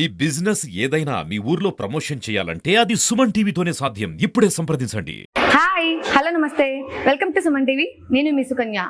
ఈ బిజినెస్ ఏదైనా మీ ఊర్లో ప్రమోషన్ చేయాలంటే అది సుమన్ టీవీతోనే సాధ్యం. ఇప్పుడే సంప్రదించండి. హాయ్, హలో, నమస్తే. Welcome to Suman TV. నేను మీ సుకన్య.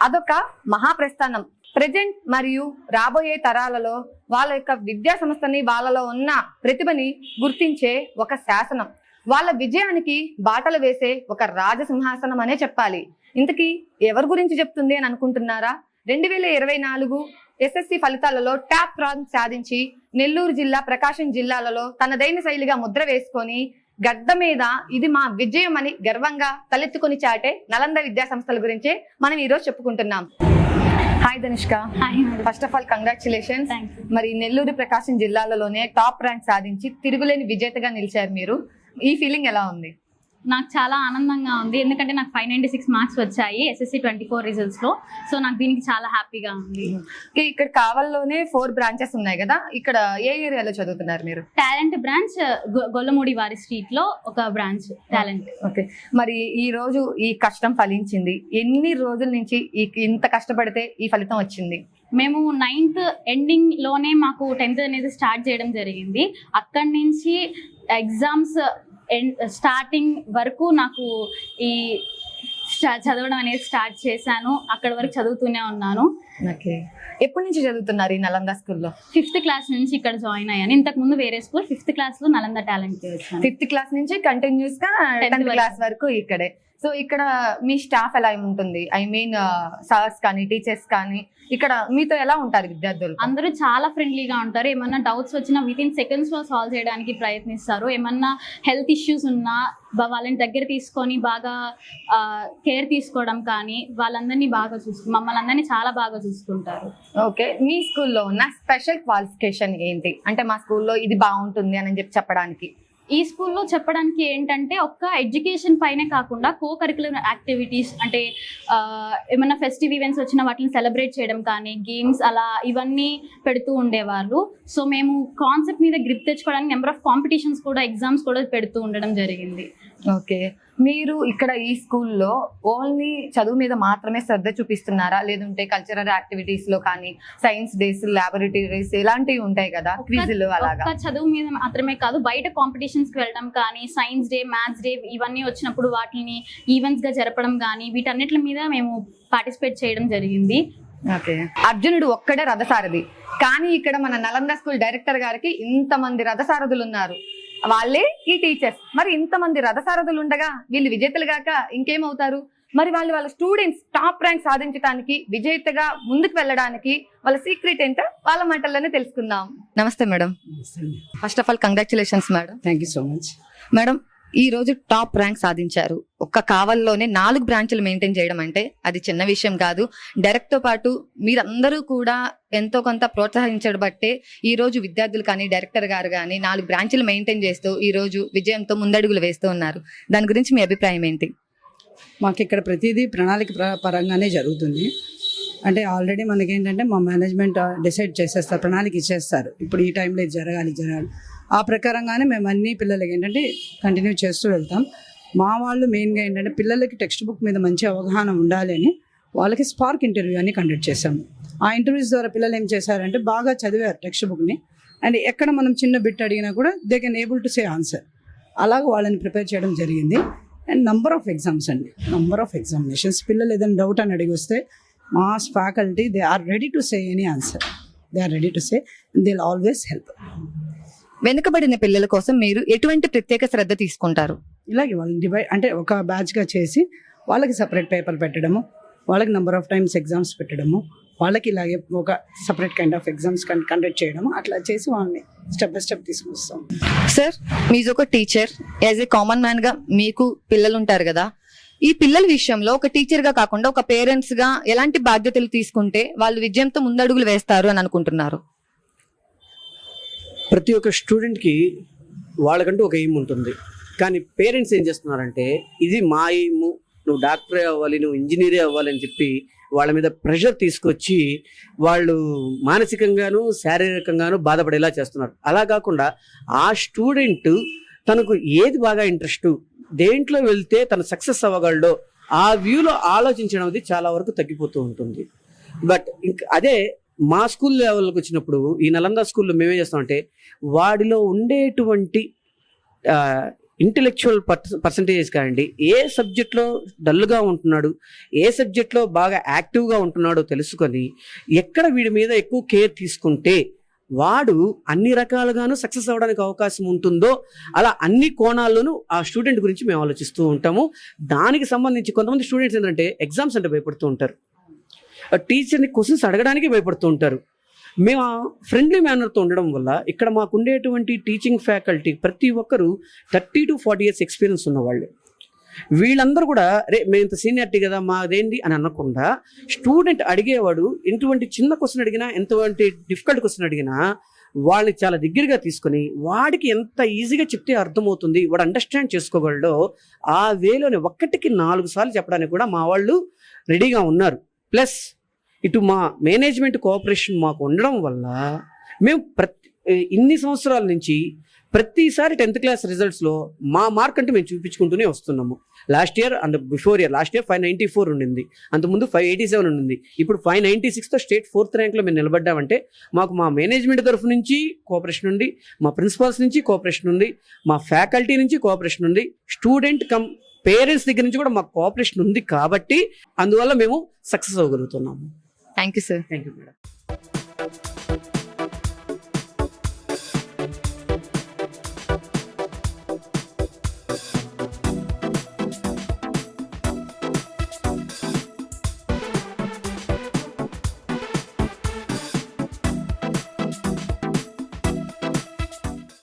అదొక మహాప్రస్థానం. ప్రజెంట్ మరియు రాబోయే తరాలలో వాళ్ళ యొక్క విద్యా సంస్థని, వాళ్ళలో ఉన్న ప్రతిభని గుర్తించే ఒక శాసనం. వాళ్ళ విజయానికి బాటలు వేసే ఒక రాజసింహాసనం అనే చెప్పాలి. ఇంతకీ ఎవరి గురించి చెప్తుంది అని అనుకుంటున్నారా? 2024 ఎస్ఎస్సి ఫలితాలలో టాప్ ర్యాంక్ సాధించి నెల్లూరు జిల్లా, ప్రకాశం జిల్లాలలో తనదైన శైలిగా ముద్ర వేసుకొని గడ్డ మీద ఇది మా విజయం అని గర్వంగా తలెత్తుకొని చాటే నలంద విద్యా సంస్థల గురించే మనం ఈ రోజు చెప్పుకుంటున్నాం. Hi Dhanushka. First of all congratulations. మరి నెల్లూరు, ప్రకాశం జిల్లాలలోనే టాప్ ర్యాంక్ సాధించి తిరుగులేని విజేతగా నిలిచారు మీరు. ఈ ఫీలింగ్ ఎలా ఉంది? నాకు చాలా ఆనందంగా ఉంది, ఎందుకంటే నాకు 596 మార్క్స్ వచ్చాయి SSC 24 రిజల్ట్స్ లో. సో నాకు దీనికి చాలా హ్యాపీగా ఉంది. ఇక్కడ కావల్లోనే 4 బ్రాంచెస్ ఉన్నాయి కదా, ఇక్కడ ఏ ఏరియాలో చదువుతున్నారు మీరు? టాలెంట్ బ్రాంచ్ గొల్లమూడి వారి స్ట్రీట్ లో ఒక బ్రాంచ్ టాలెంట్. ఓకే, మరి ఈ రోజు ఈ కష్టం ఫలించింది. ఎన్ని రోజుల నుంచి ఇంత కష్టపడితే ఈ ఫలితం వచ్చింది? మేము 9th ఎండింగ్ లోనే మాకు 10th అనేది స్టార్ట్ చేయడం జరిగింది. అక్కడి నుంచి ఎగ్జామ్స్ స్టార్టింగ్ వరకు నాకు ఈ చదవడం అనేది స్టార్ట్ చేశాను. అక్కడ వరకు చదువుతూనే ఉన్నాను. ఓకే, ఎప్పటి నుంచి చదువుతున్నారు ఈ నలంద స్కూల్లో? 5th క్లాస్ నుంచి ఇక్కడ జాయిన్ అయ్యాను. ఇంతకు ముందు వేరే స్కూల్ 5th క్లాస్ లో నలంద టాలెంట్ వచ్చాను. 5th క్లాస్ నుంచి కంటిన్యూస్ గా 10th క్లాస్ వరకు ఇక్కడే. సో ఇక్కడ మీ స్టాఫ్ ఎలా ఉంటుంది? ఐ మీన్ సార్స్ కానీ, టీచర్స్ కానీ ఇక్కడ మీతో ఎలా ఉంటారు విద్యార్థులు? అందరూ చాలా ఫ్రెండ్లీగా ఉంటారు. ఏమన్నా డౌట్స్ వచ్చినా వితిన్ సెకండ్స్ లో సాల్వ్ చేయడానికి ప్రయత్నిస్తారు. ఏమన్నా హెల్త్ ఇష్యూస్ ఉన్నా వాళ్ళని దగ్గర తీసుకొని బాగా కేర్ తీసుకోవడం కానీ, వాళ్ళందరినీ బాగా మమ్మల్ని అందరినీ చాలా బాగా చూసుకుంటారు. ఓకే, మీ స్కూల్లో ఉన్న స్పెషల్ క్వాలిఫికేషన్ ఏంటి? అంటే మా స్కూల్లో ఇది బాగుంటుంది అని చెప్పడానికి. ఈ స్కూల్లో చెప్పడానికి ఏంటంటే, ఒక్క ఎడ్యుకేషన్ పైనే కాకుండా కో కరికులర్ యాక్టివిటీస్, అంటే ఏమన్నా ఫెస్టివ్ ఈవెంట్స్ వచ్చిన వాటిని సెలబ్రేట్ చేయడం కానీ, గేమ్స్ అలా ఇవన్నీ పెడుతూ ఉండేవాళ్ళు. సో మేము కాన్సెప్ట్ మీద గ్రిప్ తెచ్చుకోవడానికి నెంబర్ ఆఫ్ కాంపిటీషన్స్ కూడా, ఎగ్జామ్స్ కూడా పెడుతూ ఉండడం జరిగింది. ఓకే, మీరు ఇక్కడ ఈ స్కూల్లో ఓన్లీ చదువు మీద మాత్రమే శ్రద్ధ చూపిస్తున్నారా? లేదంటే కల్చరల్ యాక్టివిటీస్ లో కానీ, సైన్స్ డేస్, ల్యాబొరేటరీస్ ఇలాంటివి ఉంటాయి కదా, క్విజ్లు అలాగా? చదువు మీద మాత్రమే కాదు, బయట కాంపిటీషన్స్ కి వెళ్ళడం కానీ, సైన్స్ డే, మ్యాథ్స్ డే ఇవన్నీ వచ్చినప్పుడు వాటిని ఈవెంట్స్ గా జరపడం కానీ, వీటన్నిటి మీద మేము పార్టిసిపేట్ చేయడం జరిగింది. ఓకే, అర్జునుడు ఒక్కడే రథసారథి, కానీ ఇక్కడ మన నలంద స్కూల్ డైరెక్టర్ గారికి ఇంతమంది రథసారథులు ఉన్నారు. వాళ్ళే ఈ టీచర్స్. మరి ఇంతమంది రథసారథులు ఉండగా వీళ్ళు విజేతలు గాక ఇంకేమవుతారు? మరి వాళ్ళ స్టూడెంట్స్ టాప్ ర్యాంక్ సాధించడానికి, విజేతగా ముందుకు వెళ్ళడానికి వాళ్ళ సీక్రెట్ ఏంటో వాళ్ళ మాటల్లోనే తెలుసుకుందాం. నమస్తే madam. First of all congratulations madam. Thank you so much madam. ఈ రోజు టాప్ ర్యాంక్ సాధించారు. ఒక్క కావల్లోనే 4 బ్రాంచ్లు మెయింటైన్ చేయడం అంటే అది చిన్న విషయం కాదు. డైరెక్ట్ తో పాటు మీరందరూ కూడా ఎంతో కొంత ప్రోత్సహించడం బట్టే ఈ రోజు విద్యార్థులు కానీ, డైరెక్టర్ గారు కానీ 4 బ్రాంచ్లు మెయింటైన్ చేస్తూ ఈ రోజు విజయంతో ముందడుగులు వేస్తూ ఉన్నారు. దాని గురించి మీ అభిప్రాయం ఏంటి? మాకు ఇక్కడ ప్రతిదీ ప్రణాళిక పరంగానే జరుగుతుంది. అంటే ఆల్రెడీ మనకేంటంటే మా మేనేజ్మెంట్ డిసైడ్ చేసేస్తారు, ప్రణాళిక ఇచ్చేస్తారు. ఇప్పుడు ఈ టైంలో ఇది జరగాలి. ఆ ప్రకారంగానే మేము అన్ని పిల్లలకి ఏంటంటే కంటిన్యూ చేస్తూ వెళ్తాం. మా వాళ్ళు మెయిన్గా ఏంటంటే పిల్లలకి టెక్స్ట్ బుక్ మీద మంచి అవగాహన ఉండాలి అని వాళ్ళకి స్పార్క్ ఇంటర్వ్యూ అని కండక్ట్ చేశాము. ఆ ఇంటర్వ్యూస్ ద్వారా పిల్లలు ఏం చేశారంటే బాగా చదివారు టెక్స్ట్ బుక్ని, అండ్ ఎక్కడ మనం చిన్న బిట్ అడిగినా కూడా they can able to say answer. అలాగ వాళ్ళని ప్రిపేర్ చేయడం జరిగింది. అండ్ నంబర్ ఆఫ్ ఎగ్జామినేషన్స్, పిల్లలు ఏదైనా డౌట్ అని అడిగి వస్తే మా faculty they are ready to say any answer. They are ready to say and they will always help. వెనుకబడిన పిల్లల కోసం మీరు ఎటువంటి ప్రత్యేక శ్రద్ధ తీసుకుంటారు? ఇలాగే వాళ్ళని డివైడ్ అంటే ఒక బ్యాచ్గా చేసి వాళ్ళకి సపరేట్ పేపర్ పెట్టడము, వాళ్ళకి నెంబర్ ఆఫ్ టైమ్స్ ఎగ్జామ్స్ పెట్టడము, వాళ్ళకి ఇలాగే ఒక separate kind of exams conduct చేయడము, అట్లా చేసి వాళ్ళని స్టెప్ బై స్టెప్ తీసుకొస్తాం. సార్, మీరు ఒక teacher, as a common man గా మీకు పిల్లలు ఉంటారు కదా, ఈ పిల్లల విషయంలో ఒక టీచర్ గా కాకుండా ఒక పేరెంట్స్ గా ఎలాంటి బాధ్యతలు తీసుకుంటే వాళ్ళు విజయంతో ముందడుగులు వేస్తారు అని అనుకుంటున్నారు? ప్రతి ఒక్క స్టూడెంట్కి వాళ్ళకంటూ ఒక ఎయిమ్ ఉంటుంది. కానీ పేరెంట్స్ ఏం చేస్తున్నారంటే, ఇది మా ఎయిమ్, నువ్వు డాక్టరే అవ్వాలి, నువ్వు ఇంజనీరే అవ్వాలి అని చెప్పి వాళ్ళ మీద ప్రెషర్ తీసుకొచ్చి వాళ్ళు మానసికంగాను శారీరకంగాను బాధపడేలా చేస్తున్నారు. అలా కాకుండా ఆ స్టూడెంట్ తనకు ఏది బాగా ఇంట్రెస్ట్, దేంట్లో వెళ్తే తను సక్సెస్ అవ్వగలడో ఆ వ్యూలో ఆలోచించడం అది చాలా వరకు తగ్గిపోతూ ఉంటుంది. బట్ అదే మా స్కూల్ లెవెల్కి వచ్చినప్పుడు ఈ నలంద స్కూల్లో మేమేం చేస్తామంటే వాడిలో ఉండేటువంటి ఇంటెలెక్చువల్ పర్సంటేజెస్ కానివ్వండి, ఏ సబ్జెక్ట్లో డల్గా ఉంటున్నాడు, ఏ సబ్జెక్ట్లో బాగా యాక్టివ్గా ఉంటున్నాడో తెలుసుకొని ఎక్కడ వీడి మీద ఎక్కువ కేర్ తీసుకుంటే వాడు అన్ని రకాలుగాను సక్సెస్ అవ్వడానికి అవకాశం ఉంటుందో అలా అన్ని కోణాల్లోనూ ఆ స్టూడెంట్ గురించి మేము ఆలోచిస్తూ ఉంటాము. దానికి సంబంధించి కొంతమంది స్టూడెంట్స్ ఏంటంటే ఎగ్జామ్స్ అంటే భయపడుతూ ఉంటారు, టీచర్ని క్వశ్చన్స్ అడగడానికి భయపడుతూ ఉంటారు. మేము ఫ్రెండ్లీ మేనర్తో ఉండడం వల్ల ఇక్కడ మాకు ఉండేటువంటి టీచింగ్ ఫ్యాకల్టీ ప్రతి ఒక్కరు 30 to 40 years ఎక్స్పీరియన్స్ ఉన్నవాళ్ళు. వీళ్ళందరూ కూడా మేము ఇంత సీనియారిటీ కదా మాదేంటి అని అనకుండా స్టూడెంట్ అడిగేవాడు ఎటువంటి చిన్న క్వశ్చన్ అడిగినా, ఎంతవంటి డిఫికల్ట్ క్వశ్చన్ అడిగినా వాళ్ళని చాలా దగ్గరగా తీసుకొని వాడికి ఎంత ఈజీగా చెప్తే అర్థమవుతుంది, వాడు అండర్స్టాండ్ చేసుకోగలడో ఆ వేలోనే 1కి 4 సార్లు చెప్పడానికి కూడా మా వాళ్ళు రెడీగా ఉన్నారు. ప్లస్ ఇటు మా మేనేజ్మెంట్ కోఆపరేషన్ మాకు ఉండడం వల్ల మేము ఇన్ని సంవత్సరాల నుంచి ప్రతిసారి 10th క్లాస్ రిజల్ట్స్లో మా మార్క్ అంటే మేము చూపించుకుంటూనే వస్తున్నాము. Last year and before year, last year 594 ఉండింది, అంతకుముందు 587 ఉండింది, ఇప్పుడు 596తో స్టేట్ 4th ర్యాంక్లో మేము నిలబడ్డామంటే మాకు మా మేనేజ్మెంట్ తరఫు నుంచి కోఆపరేషన్ ఉంది, మా ప్రిన్సిపాల్స్ నుంచి కోఆపరేషన్ ఉంది, మా ఫ్యాకల్టీ నుంచి కోఆపరేషన్ ఉంది, స్టూడెంట్ పేరెంట్స్ దగ్గర నుంచి కూడా మాకు కోఆపరేషన్ ఉంది. కాబట్టి అందువల్ల మేము సక్సెస్ అవ్వగలుగుతున్నాము. Thank you sir. Thank you madam.